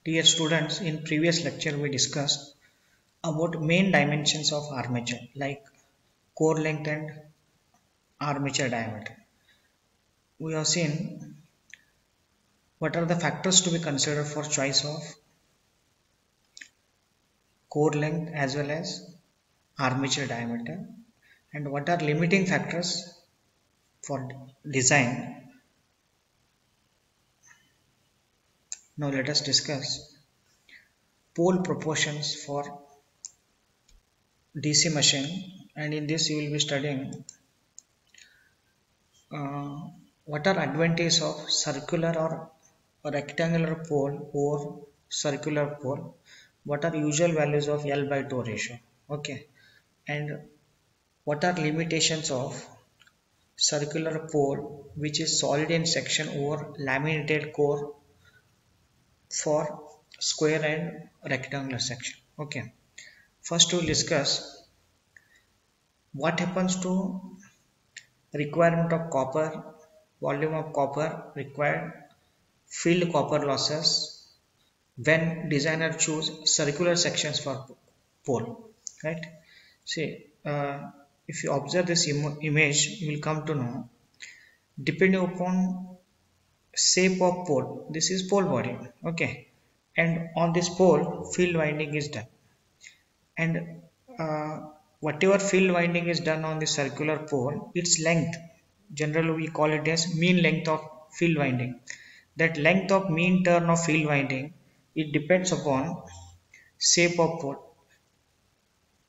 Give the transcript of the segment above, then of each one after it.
Dear students, in previous lecture we discussed about main dimensions of armature like core length and armature diameter. We have seen what are the factors to be considered for choice of core length as well as armature diameter, and what are limiting factors for design. Now let us discuss pole proportions for DC machine, and in this you will be studying uh, what are advantages of circular or rectangular pole or circular pole, what are usual values of L by 2 ratio, okay, and what are limitations of circular pole which is solid in section or laminated core for square and rectangular section. Okay, first we'll discuss what happens to requirement of copper, volume of copper required, field copper losses when designer choose circular sections for pole, right? See, if you observe this image, you will come to know, depending upon shape of pole, this is pole body, okay, and on this pole field winding is done, and whatever field winding is done on the circular pole, its length, generally we call it as mean length of field winding. That length of mean turn of field winding, it depends upon shape of pole.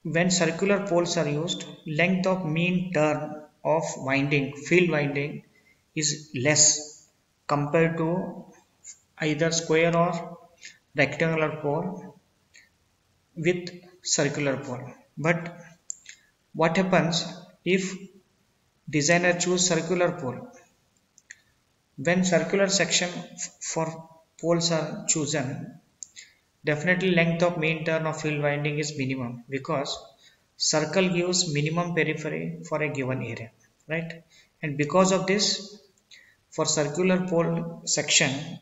When circular poles are used, length of mean turn of winding, field winding is less compared to either square or rectangular pole with circular pole. But what happens if designer choose circular pole? When circular section for poles are chosen, definitely length of mean turn of field winding is minimum, because circle gives minimum periphery for a given area, right? And because of this, for circular pole section,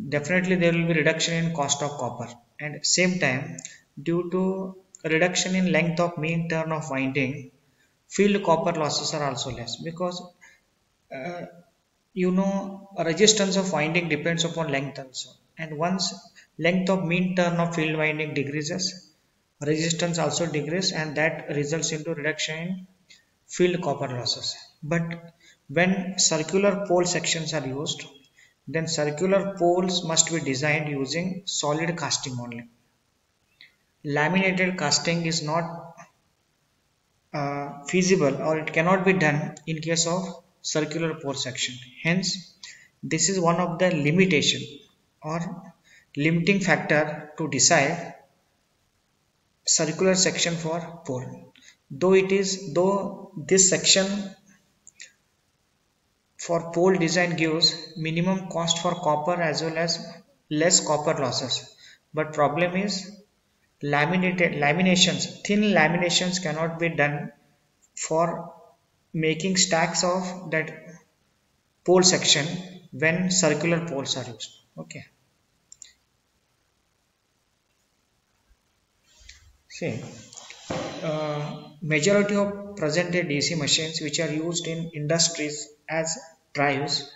definitely there will be reduction in cost of copper, and same time, due to reduction in length of mean turn of winding, field copper losses are also less, because uh, resistance of winding depends upon length also, and once length of mean turn of field winding decreases, resistance also decreases, and that results into reduction in field copper losses. But when circular pole sections are used, then circular poles must be designed using solid casting only. Laminated casting is not feasible, or it cannot be done in case of circular pole section. Hence, this is one of the limitation or limiting factor to decide circular section for pole. Though this section for pole design gives minimum cost for copper as well as less copper losses, but problem is thin laminations cannot be done for making stacks of that pole section when circular poles are used. Okay, see, majority of present day DC machines which are used in industries as drives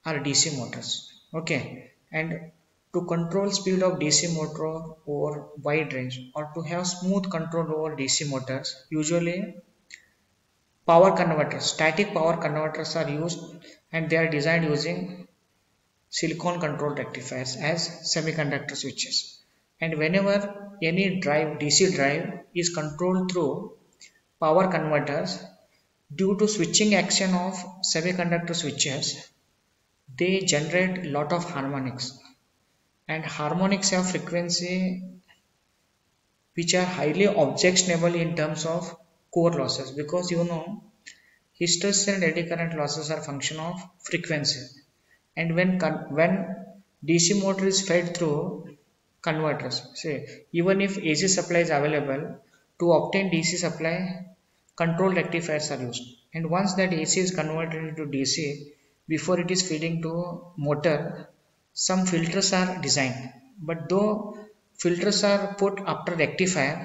are DC motors. Okay, and to control speed of DC motor over wide range, or to have smooth control over DC motors, usually power converters, static power converters are used, and they are designed using silicon control rectifiers as semiconductor switches. And whenever any drive, DC drive, is controlled through power converters, due to switching action of semiconductor switches, they generate lot of harmonics, and harmonics have frequency which are highly objectionable in terms of core losses, because hysteresis and eddy current losses are function of frequency, and when DC motor is fed through converters, say even if AC supply is available, to obtain DC supply, control rectifiers are used, and once that AC is converted into DC, before it is feeding to motor, some filters are designed, but though filters are put after rectifier,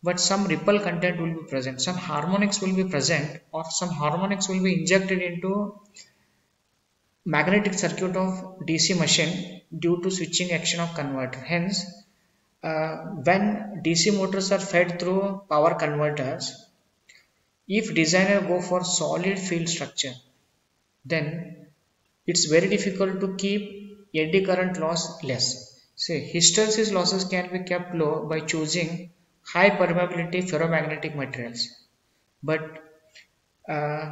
but some ripple content will be present, some harmonics will be present, or some harmonics will be injected into magnetic circuit of DC machine due to switching action of converter. Hence, when DC motors are fed through power converters, if designer go for solid field structure, then it's very difficult to keep eddy current loss less. Say hysteresis losses can be kept low by choosing high permeability ferromagnetic materials. But uh,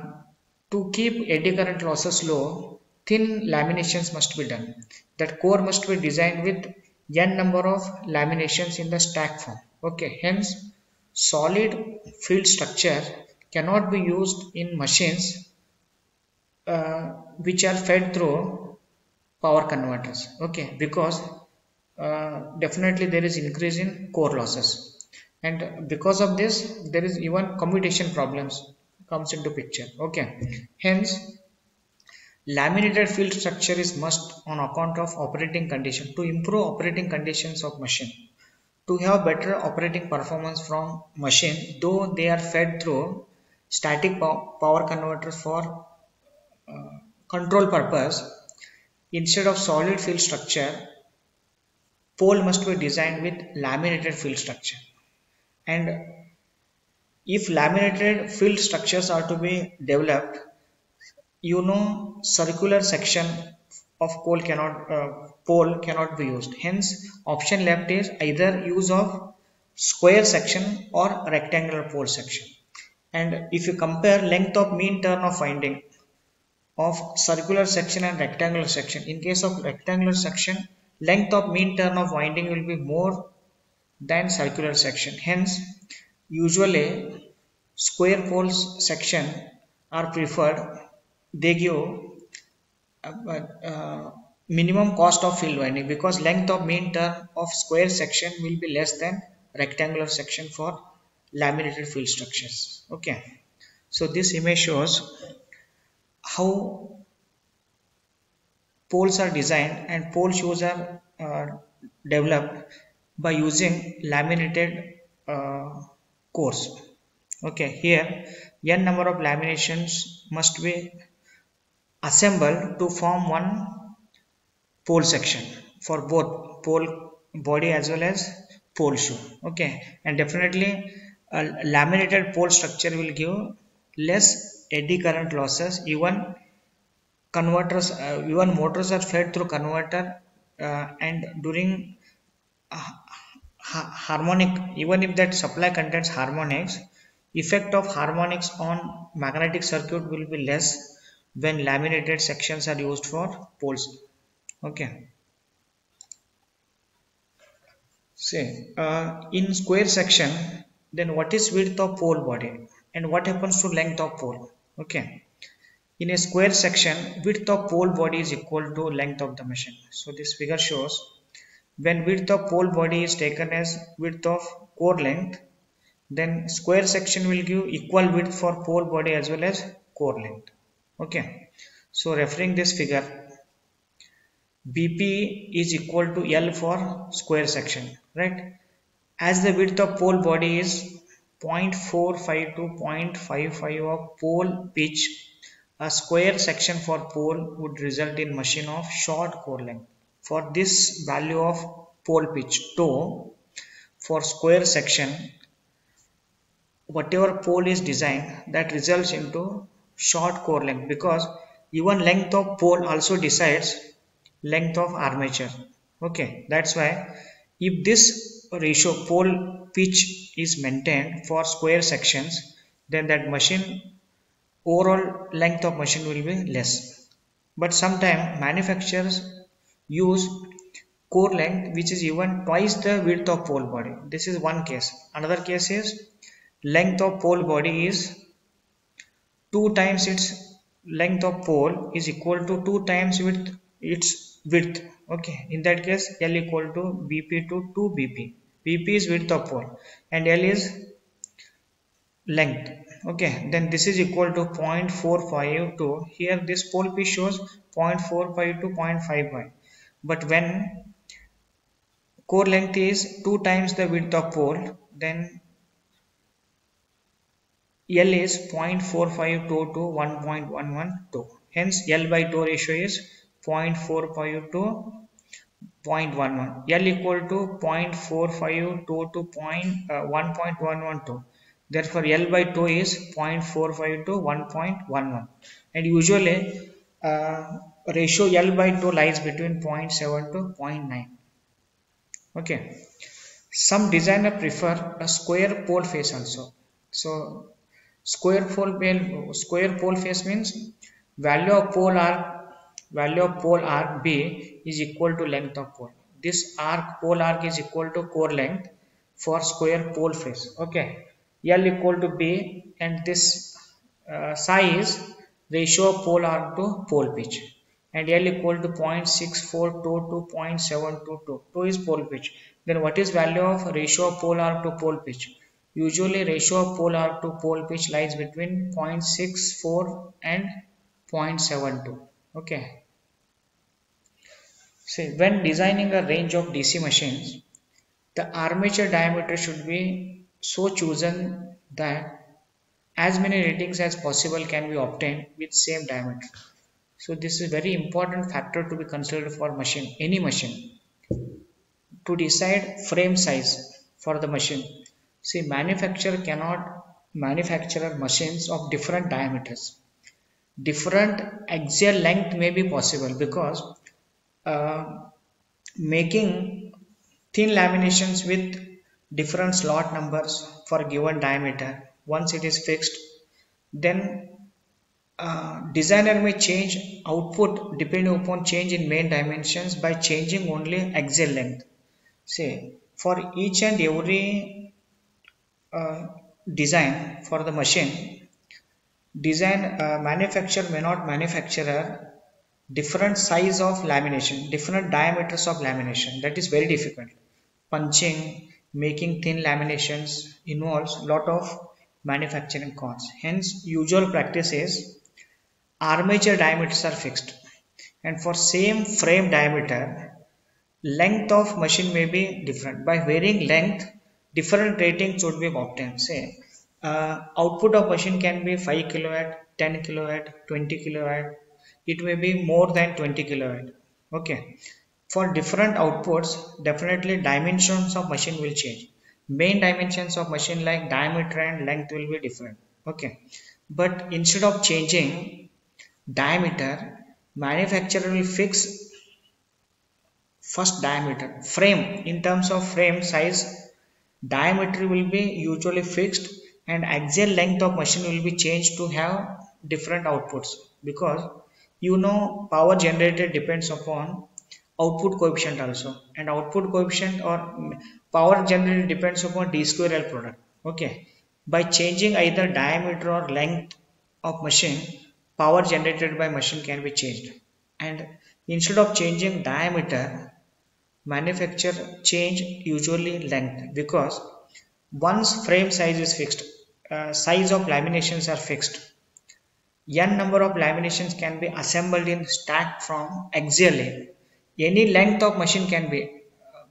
to keep eddy current losses low, thin laminations must be done. That core must be designed with n number of laminations in the stack form. Okay, hence solid field structure cannot be used in machines which are fed through power converters. Okay, because definitely there is increase in core losses, and because of this there is even commutation problems comes into picture. Okay, hence laminated field structure is must on account of operating condition to improve operating conditions of machine, to have better operating performance from machine, though they are fed through static power converters for control purpose. Instead of solid field structure, pole must be designed with laminated field structure. And if laminated field structures are to be developed, circular section of pole cannot be used. Hence option left is either use of square section or rectangular pole section. And if you compare length of mean turn of winding of circular section and rectangular section, in case of rectangular section, length of mean turn of winding will be more than circular section. Hence usually square poles section are preferred. They give minimum cost of field winding because length of mean turn of square section will be less than rectangular section for laminated field structures. Okay, so this image shows how poles are designed and pole shoes are developed by using laminated cores. Okay, here n number of laminations must be assembled to form one pole section for both pole body as well as pole shoe. Okay, and definitely a laminated pole structure will give less eddy current losses. Even converters, even motors are fed through converter, and during harmonic, even if that supply contains harmonics, effect of harmonics on magnetic circuit will be less when laminated sections are used for poles. Okay, say in square section, then what is width of pole body and what happens to length of pole? Okay, in a square section, width of pole body is equal to length of the machine. So this figure shows when width of pole body is taken as width of core length, then square section will give equal width for pole body as well as core length. Okay, so referring this figure, BP is equal to L for square section, right? As the width of pole body is 0.45 to 0.55 of pole pitch, a square section for pole would result in machine of short core length. For this value of pole pitch tau for square section, whatever pole is designed, that results into short core length, because even length of pole also decides length of armature. Okay, that's why if this ratio pole pitch is maintained for square sections, then that machine overall length of machine will be less. But sometimes manufacturers use core length which is even twice the width of pole body. This is one case. Another case is length of pole body is 2 times its length of pole is equal to 2 times its width. Okay, in that case L equal to BP to 2 BP. BP is width of pole and L is length. Okay, then this is equal to 0.452. Here this pole pitch shows 0.45 to 0.55. But when core length is 2 times the width of pole, then L is 0.452 to 1.112. Hence, L by tau ratio is 0.452 to 0.11. L equal to 0.452 to 1.112. Therefore, L by tau is 0.45 to 1.11. And usually, ratio L by tau lies between 0.7 to 0.9. Okay. Some designer prefer a square pole face also. So, square pole face means value of pole arc B is equal to length of pole. This pole arc is equal to core length for square pole face. Okay, L equal to B, and this psi is ratio of pole arc to pole pitch, and L equal to 0.642 to 0.722. 2 is pole pitch. Then what is value of ratio of pole arc to pole pitch? Usually ratio of pole arc to pole pitch lies between 0.64 and 0.72. Okay. See, when designing a range of DC machines, the armature diameter should be so chosen that as many ratings as possible can be obtained with same diameter. So this is very important factor to be considered for any machine. To decide frame size for the machine, see, manufacturer cannot manufacture machines of different diameters. Different axial length may be possible because making thin laminations with different slot numbers for given diameter, once it is fixed, then designer may change output depending upon change in main dimensions by changing only axial length. Say, for each and every design for the machine, manufacturer may not manufacture different size of lamination, different diameters of lamination. That is very difficult. Punching, making thin laminations involves a lot of manufacturing costs. Hence, usual practice is armature diameters are fixed, and for same frame diameter, length of machine may be different. By varying length, different ratings should be obtained. Say, output of machine can be 5 kilowatt, 10 kilowatt, 20 kilowatt. It may be more than 20 kilowatt. Okay. For different outputs, definitely dimensions of machine will change. Main dimensions of machine like diameter and length will be different. Okay. But instead of changing diameter, manufacturer will fix first diameter. Frame, in terms of frame size, diameter will be usually fixed and axial length of machine will be changed to have different outputs, because power generated depends upon output coefficient also, and output coefficient or power generated depends upon d square L product. Okay, by changing either diameter or length of machine, power generated by machine can be changed, and instead of changing diameter, manufacturer change usually length, because once frame size is fixed, size of laminations are fixed, n number of laminations can be assembled in stack from axially. Any length of machine can be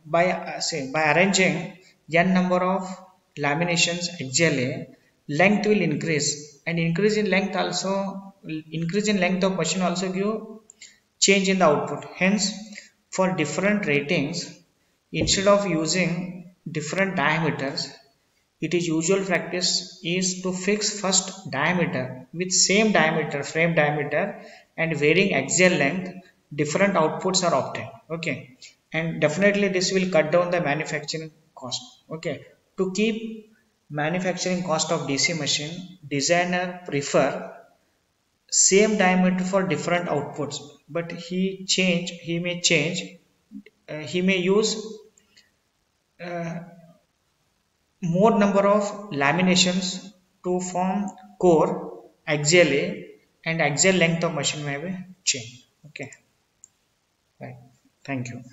by arranging n number of laminations axially, length will increase, and increase in length of machine also give change in the output. Hence, for different ratings, instead of using different diameters, it is usual practice is to fix first diameter with same diameter, frame diameter, and varying axial length, different outputs are obtained. Okay, and definitely this will cut down the manufacturing cost. Okay, to keep manufacturing cost of DC machine, designer prefer same diameter for different outputs, but he may use more number of laminations to form core axially, and axial length of machine may be changed. Okay, right. Thank you.